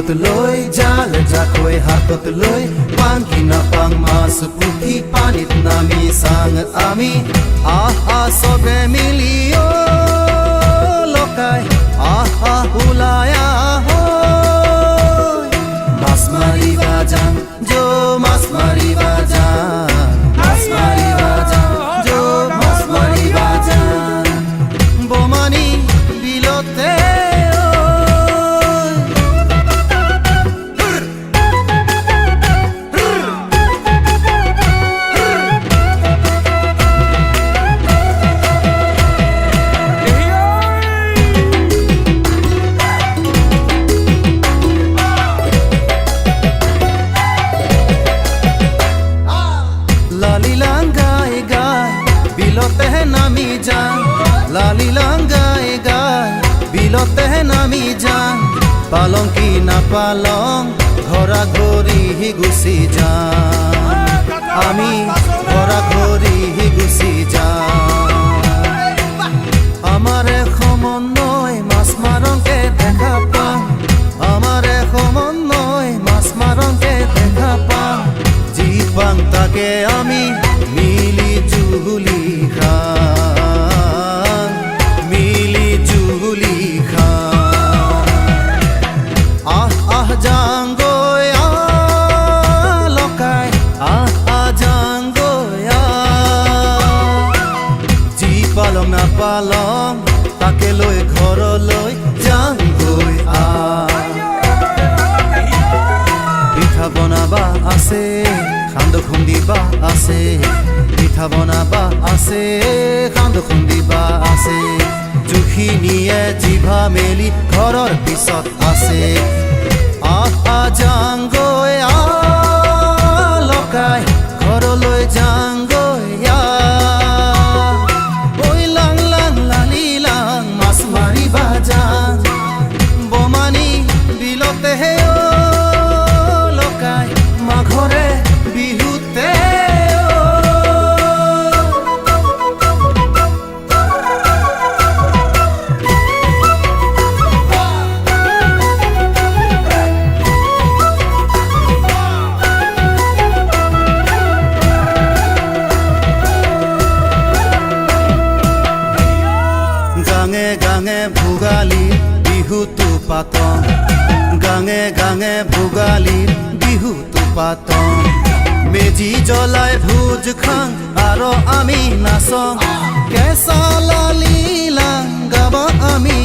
হাতত লৈ জাল জাকৈ হাতত লৈ পাংকি নাপাং মাছ পুঠি পানীত নামি চাং আমি আহা চবে মিলি লকাই আহা ওলাই মাছ মাৰিবা যাং যো মাছ মাৰিবা যাং মাছ মাৰিবা যাং যো মাছ মাৰিবা যাং বমানি বিলতে নামি যাং লালিলাং গাই গাই বিলতে নামি যাং পালংকি না পালং ঘৰা ঘৰি গুচি যাং আমি ঘৰা ঘৰি গুচি যাং আমাৰে সমন্বয় মাছ মাৰংকে দেখা পাং আমাৰে সমন্বয় মাছ মাৰংকে দেখা পাং যি পাং তাকে আমি মিলি জুলি মিলি জুলি জাঙ্গৈ লকাই জাঙ্গৈ যি পালং না পালং তাকে লৈ ঘৰলৈ জাঙ্গৈ পিঠা বনাবা আছে সান্দহ খুন্দিবা আছে পিঠা বনাবা আছে সান্দহ খুন্দিবা আছে জুখিনিয়ে জিভা মেলি ঘৰৰ পিছত আছে আহা জাঙ্গৈ লকাই ঘৰলৈ জাঙ্গৈ ঐ লাং লাং লালি লাং মাছ মাৰিবা যাং বমানি বিলতে লকাই মাঘৰে বিহুতে গাঙে গাঙে ভোগালী বিহুটো পাতং গাঙে গাঙে ভোগালী বিহুটো পাতং মেজি জ্বলাই ভোজ খাং আৰু আমি নাচং কেঁচা লালি লাং গাব আমি